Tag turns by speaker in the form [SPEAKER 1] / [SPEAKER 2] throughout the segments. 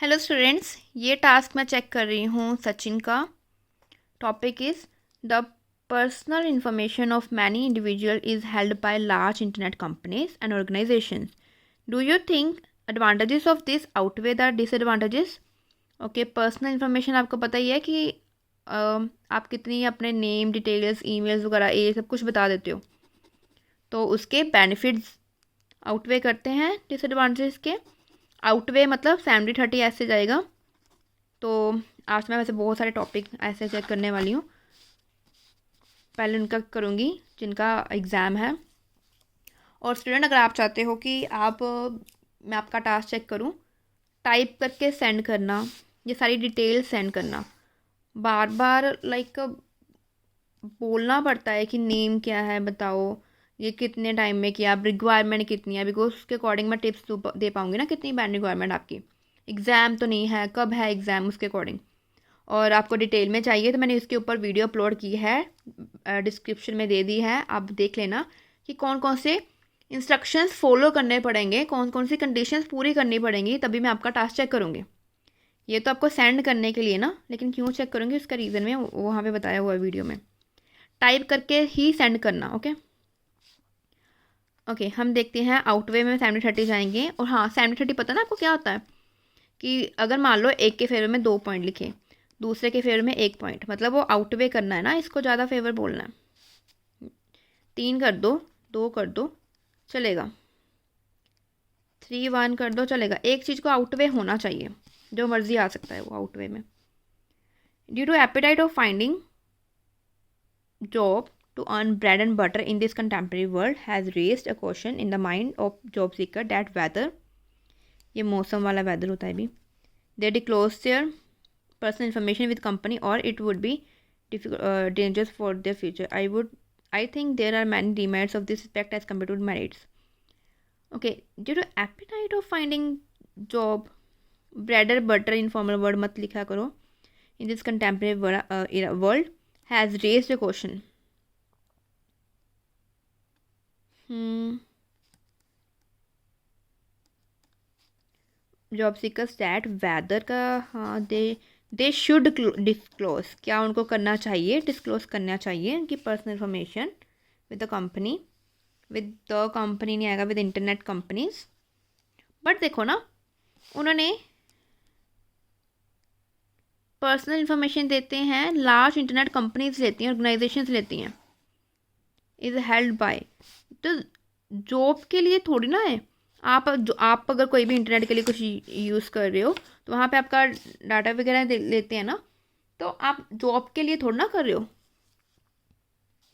[SPEAKER 1] Hello students, ये task मैं check कर रही हूँ सचिन का। Topic is the personal information of many individual is held by large internet companies and organisations. Do you think advantages of this outweigh the disadvantages? Okay, personal information आपको पता ही है कि आप कितनी अपने नेम डिटेल्स ईमेल्स वगैरह ये सब कुछ बता देते हो, तो उसके बेनिफिट्स आउटवे करते हैं डिसएडवांटेजेस के। आउटवे मतलब 70-30 ऐसे जाएगा। तो आज मैं वैसे बहुत सारे टॉपिक ऐसे चेक करने वाली हूँ। पहले उनका करूँगी जिनका एग्ज़ाम है। और स्टूडेंट, अगर आप चाहते हो कि मैं आपका टास्क चेक करूँ, टाइप करके सेंड करना, ये सारी डिटेल सेंड करना। बार बार बोलना पड़ता है कि नेम क्या है बताओ, ये कितने टाइम में किया, आप रिक्वायरमेंट कितनी है, बिकॉज उसके अकॉर्डिंग मैं टिप्स दे पाऊँगी ना कितनी बैंड रिक्वायरमेंट आपकी। एग्ज़ाम तो नहीं है, कब है एग्ज़ाम उसके अकॉर्डिंग। और आपको डिटेल में चाहिए तो मैंने इसके ऊपर वीडियो अपलोड की है, डिस्क्रिप्शन में दे दी है, आप देख लेना कि कौन कौन से इंस्ट्रक्शंस फॉलो करने पड़ेंगे, कौन कौन सी कंडीशंस पूरी करनी पड़ेंगी, तभी मैं आपका टास्क चेक करूँगी। ये तो आपको सेंड करने के लिए ना, लेकिन क्यों चेक करूँगी उसका रीज़न में वहाँ पे बताया हुआ है वीडियो में। टाइप करके ही सेंड करना। ओके, हम देखते हैं आउटवे में 70-30 जाएंगे। और हाँ, 70-30 पता ना आपको क्या होता है कि अगर मान लो एक के फेवर में 2 पॉइंट लिखे, दूसरे के फेवर में 1 पॉइंट, मतलब वो आउटवे करना है ना, इसको ज़्यादा फेवर बोलना है। 3 कर दो, 2 कर दो, चलेगा। 3-1 कर दो, चलेगा। एक चीज़ को आउटवे होना चाहिए, जो मर्जी आ सकता है वो आउटवे में। Due to appetite of finding job to earn bread and butter in this contemporary world has raised a question in the mind of job seeker that whether, ये मौसम वाला वेदर होता है भी, they disclose their personal information with company or it would be dangerous for their future. I think there are many demerits of this aspect as compared to merits. Okay, due to appetite of finding job, bread and butter informal word मत लिखा करो, in this contemporary world has raised a question. Job seekers that whether का, हाँ, they should disclose, क्या उनको करना चाहिए, disclose करना चाहिए उनकी personal information with the company. With the company नहीं आएगा, विद इंटरनेट कंपनीज। बट देखो ना, उन्होंने पर्सनल इन्फॉर्मेशन देते हैं, लार्ज इंटरनेट कंपनीज लेती हैं, ऑर्गेनाइजेशंस लेती हैं, इज हेल्ड बाय। तो जॉब के लिए थोड़ी ना है। आप अगर कोई भी इंटरनेट के लिए कुछ यूज़ कर रहे हो तो वहाँ पे आपका डाटा वगैरह लेते हैं ना, तो आप जॉब के लिए थोड़ा ना कर रहे हो।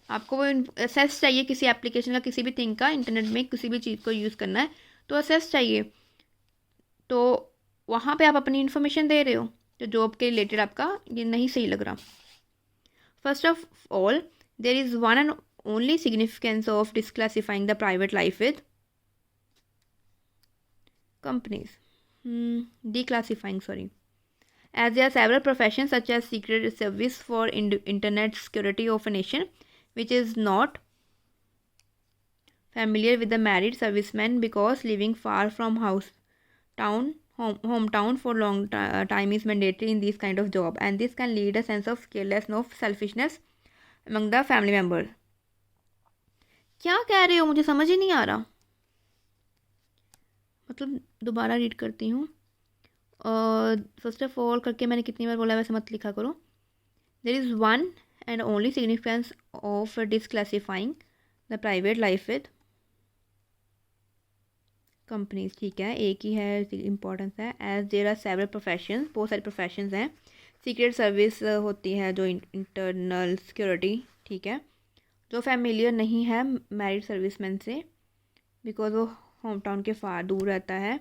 [SPEAKER 1] आपको वो असेस चाहिए किसी एप्लीकेशन का, किसी भी थिंग का, इंटरनेट में किसी भी चीज़ को यूज़ करना है तो असेस चाहिए। तो वहाँ पे आप अपनी इन्फॉर्मेशन दे रहे हो, तो जॉब के रिलेटेड आपका ये नहीं सही लग रहा। First of all, there is one and only significance of disclassifying the private life with companies. Declassifying, sorry. As there are several professions such as secret service for internet security of a nation which is not familiar with the married serviceman because living far from hometown for long time is mandatory in this kind of job, and this can lead a sense of carelessness of selfishness among the family members. क्या कह रहे हो, मुझे समझ ही नहीं आ रहा। मतलब दोबारा रीड करती हूँ। फर्स्ट ऑफ ऑल करके मैंने कितनी बार बोला, वैसे मत लिखा करो। There is one and only significance of declassifying the private life with companies. ठीक है, एक ही है, इंपॉर्टेंस है। As there are several profession, बहुत सारे प्रोफेशंस हैं। सीक्रेट सर्विस होती है जो इंटरनल सिक्योरिटी, ठीक है, जो फैमिलियर नहीं है मैरिड सर्विसमैन से, बिकॉज वो होम टाउन के फार दूर रहता है।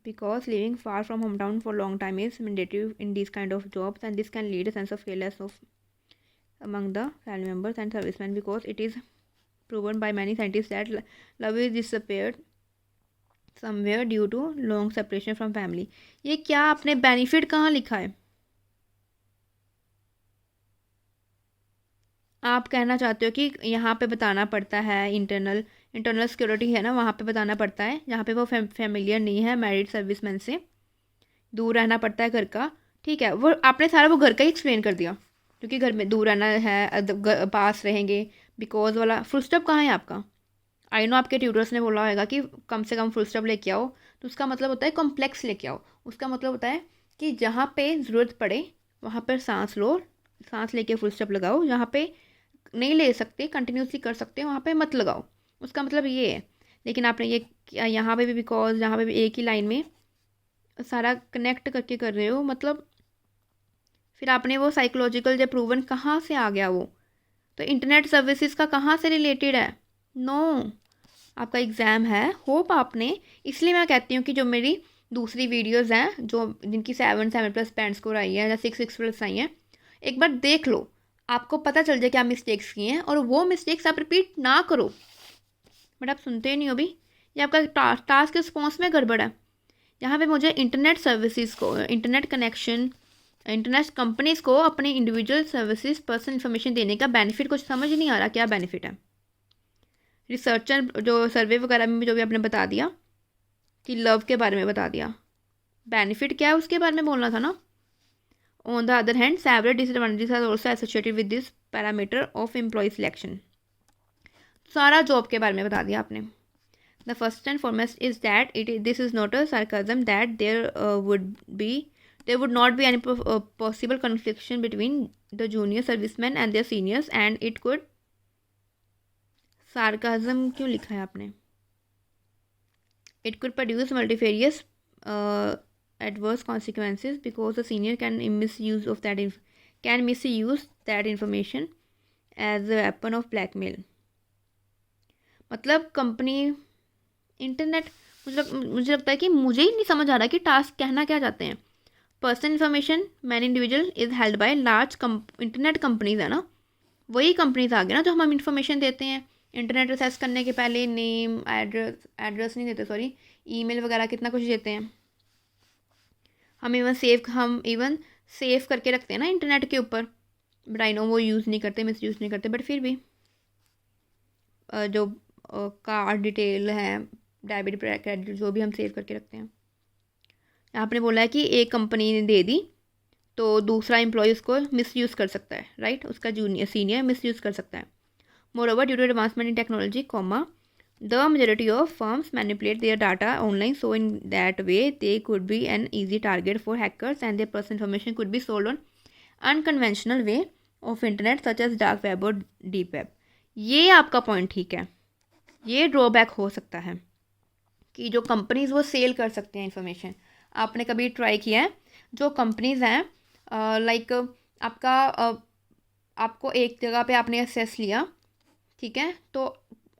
[SPEAKER 1] Because living far from home town for long time is mandatory in this kind of jobs and this can lead a sense of careless of among the family members and servicemen, because it is proven by many scientists that love is disappeared somewhere due to long separation from family. ये क्या आपने benefit कहाँ लिखा है? आप कहना चाहते हो कि यहाँ पे बताना पड़ता है इंटरनल इंटरनल सिक्योरिटी है ना, वहाँ पे बताना पड़ता है, जहाँ पे वो फेमिलियर नहीं है मैरिड सर्विसमैन से, दूर रहना पड़ता है घर का, ठीक है। वो आपने सारा वो घर का ही एक्सप्लेन कर दिया, क्योंकि घर में दूर रहना है, पास रहेंगे, बिकॉज वाला फुल स्टॉप कहाँ है आपका। आई नो आपके ट्यूटर्स ने बोला होगा कि कम से कम फुल स्टॉप लेके आओ, तो उसका मतलब होता है कॉम्प्लेक्स लेके आओ। उसका मतलब होता है कि जहाँ पे ज़रूरत पड़े वहाँ पर सांस लो, सांस लेके फुल स्टॉप लगाओ, जहाँ पे नहीं ले सकते कंटिन्यूसली कर सकते वहाँ पे मत लगाओ, उसका मतलब ये है। लेकिन आपने ये यहाँ पे भी, बिकॉज यहाँ पे भी एक ही लाइन में सारा कनेक्ट करके कर रहे हो, मतलब फिर आपने वो साइकोलॉजिकल जब प्रूवन कहाँ से आ गया वो, तो इंटरनेट सर्विसेज का कहाँ से रिलेटेड है। नो आपका एग्ज़ाम है, होप आपने, इसलिए मैं कहती हूँ कि जो मेरी दूसरी वीडियोस हैं जो जिनकी 7+ बैंड स्कोर आई है या 6+ आई हैं, एक बार देख लो, आपको पता चल जाए क्या मिस्टेक्स किए हैं और वो मिस्टेक्स आप रिपीट ना करो। बट आप सुनते ही नहीं हो भी, ये आपका टास्क रिस्पॉन्स में गड़बड़ है। यहाँ पे मुझे इंटरनेट सर्विसेज को, इंटरनेट कनेक्शन, इंटरनेट कंपनीज़ को अपनी इंडिविजुअल सर्विसेज पर्सनल इन्फॉर्मेशन देने का बेनिफिट कुछ समझ नहीं आ रहा, क्या बेनिफिट है। रिसर्चर जो सर्वे वगैरह में जो भी आपने बता दिया कि लव के बारे में बता दिया, बेनिफिट क्या है उसके बारे में बोलना था ना। On the other hand several disadvantages are also associated with this parameter of employ selection. सारा जॉब के बारे में बता दिया आपने। The first and foremost is that this is not a sarcasm that there would not be any possible confliction between the junior servicemen and their seniors, and it could, sarcasm क्यों लिखा है आपने, it could produce multifarious adverse consequences because the senior can misuse that information as a weapon of blackmail। मतलब company internet, मुझे लगता है कि मुझे ही नहीं समझ आ रहा कि टास्क कहना क्या चाहते हैं। Personal information man individual is held by large internet companies है ना, वही कंपनीज आ गए ना जो हम इन्फॉर्मेशन देते हैं। इंटरनेट एक्सेस करने के पहले नेम, एड्रेस नहीं देते, सॉरी, ईमेल वगैरह कितना कुछ देते हैं। हम इवन सेव करके रखते हैं ना इंटरनेट के ऊपर, बट आई नो वो यूज़ नहीं करते, मिस यूज़ नहीं करते, बट फिर भी जो कार्ड डिटेल है, डेबिट क्रेडिट जो भी हम सेव करके रखते हैं। आपने बोला है कि एक कंपनी ने दे दी तो दूसरा एम्प्लॉय उसको मिसयूज़ कर सकता है, राइट, उसका सीनियर मिसयूज़ कर सकता है। Moreover due to advancement in technology the majority of firms manipulate their data online, so in that way they could be an easy target for hackers and their personal information could be sold on unconventional way of internet such as dark web और deep web. ये आपका point ठीक है, ये drawback हो सकता है कि जो कंपनीज वो सेल कर सकते हैं इन्फॉर्मेशन। आपने कभी ट्राई किया है, जो कंपनीज हैं लाइक आपको एक जगह पे आपने एक्सेस लिया, ठीक है, तो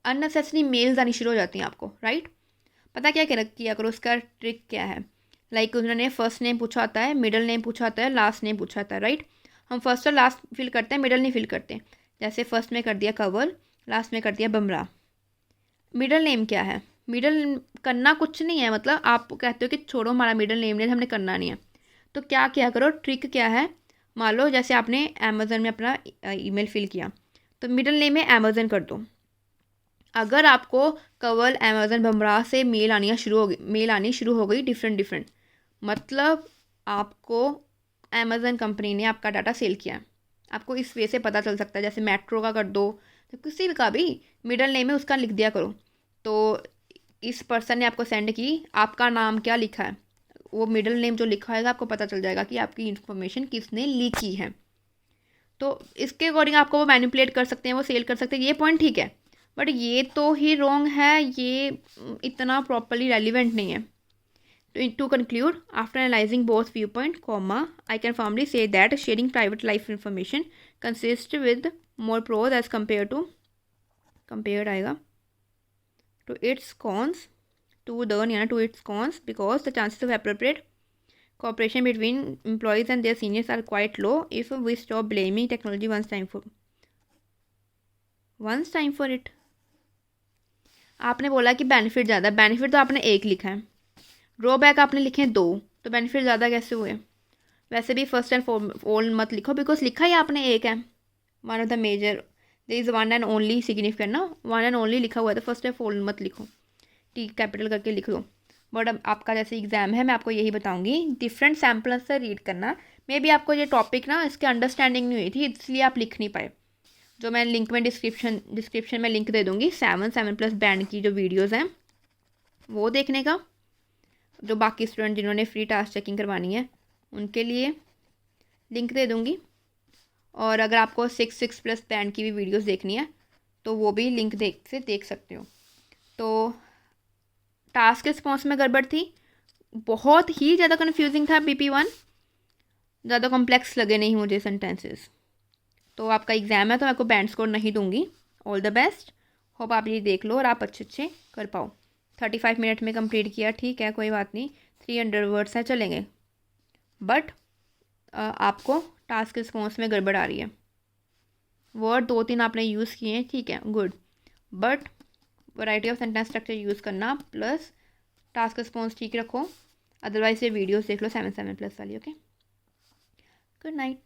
[SPEAKER 1] अननेसेसरी मेल्स आनी शुरू हो जाती हैं आपको, राइट। पता क्या किया करो, उसका ट्रिक क्या है, लाइक उन्होंने फर्स्ट नेम पूछा होता है, मिडिल नेम पूछा होता है, लास्ट नेम पूछा होता है, राइट। हम फर्स्ट और लास्ट फिल करते हैं, मिडिल नहीं फिल करते। जैसे फर्स्ट में कर दिया कंवल, लास्ट में कर दिया बुमराह। मिडिल नेम क्या है, मिडिल करना कुछ नहीं है, मतलब आप कहते हो कि छोड़ो हमारा मिडिल नेम नहीं, हमने करना नहीं है, तो क्या किया करो, ट्रिक क्या है, मान लो जैसे आपने अमेज़न में अपना ईमेल फिल किया, तो मिडिल नेम में अमेज़न कर दो। अगर आपको कंवल, अमेज़न, बुमराह से मेल आनी शुरू हो गई डिफरेंट, मतलब आपको अमेज़न कंपनी ने आपका डाटा सेल किया, आपको इस वे से पता चल सकता है। जैसे मेट्रो का कर दो, तो किसी का भी मिडिल नेम है उसका लिख दिया करो, तो इस पर्सन ने आपको सेंड की, आपका नाम क्या लिखा है, वो मिडिल नेम जो लिखा होगा आपको पता चल जाएगा कि आपकी इन्फॉर्मेशन किसने लीक की है। तो इसके अकॉर्डिंग आपको वो मैनिपुलेट कर सकते हैं, वो सेल कर सकते हैं, ये पॉइंट ठीक है, बट ये तो ही रॉन्ग है, ये इतना प्रॉपरली रेलिवेंट नहीं है। To conclude, after analyzing both viewpoint, I can firmly say that sharing private life information consists with more pros as compared आएगा to its cons, because the chances of appropriate cooperation between employees and their seniors are quite low if we stop blaming technology once time for it। आपने बोला कि benefit ज़्यादा, benefit तो आपने एक लिखा है, ड्रॉबैक आपने लिखे हैं 2, तो बेनिफिट ज़्यादा कैसे हुए। वैसे भी फर्स्ट एंड ऑल मत लिखो, बिकॉज लिखा ही आपने एक है, one of the major there is one and only significant ना, वन एंड ओनली लिखा हुआ है तो फर्स्ट ऑफ ऑल मत लिखो, टी कैपिटल करके लिख दो। बट अब आपका जैसे एग्जाम है मैं आपको यही बताऊंगी, डिफरेंट सैम्पल से रीड करना। मे बी आपको ये टॉपिक ना इसके अंडरस्टैंडिंग नहीं हुई थी इसलिए आप लिख नहीं पाए। जो मैं लिंक में डिस्क्रिप्शन में लिंक दे दूँगी 7+ बैंड की जो वीडियोज़ हैं वो देखने का, जो बाकी स्टूडेंट जिन्होंने फ्री टास्क चेकिंग करवानी है उनके लिए लिंक दे दूँगी। और अगर आपको 6+ बैंड की भी वीडियोस देखनी है तो वो भी लिंक देख सकते हो। तो टास्क रिस्पॉन्स में गड़बड़ थी, बहुत ही ज़्यादा कन्फ्यूजिंग था BP1, ज़्यादा कॉम्प्लेक्स लगे नहीं मुझे सेंटेंसेस। तो आपका एग्ज़ाम है तो मैं आपको बैंड स्कोर नहीं दूंगी। ऑल द बेस्ट, होप आप ये देख लो और आप अच्छे कर पाओ। 35 मिनट में कंप्लीट किया, ठीक है कोई बात नहीं, 300 वर्ड्स हैं चलेंगे। बट आपको टास्क रिस्पॉन्स में गड़बड़ आ रही है, वर्ड 2-3 आपने यूज़ किए हैं, ठीक है good, but variety of sentence structure use करना प्लस टास्क रिस्पॉन्स ठीक रखो, अदरवाइज ये वीडियोस देख लो 7+ वाली। Okay, good night.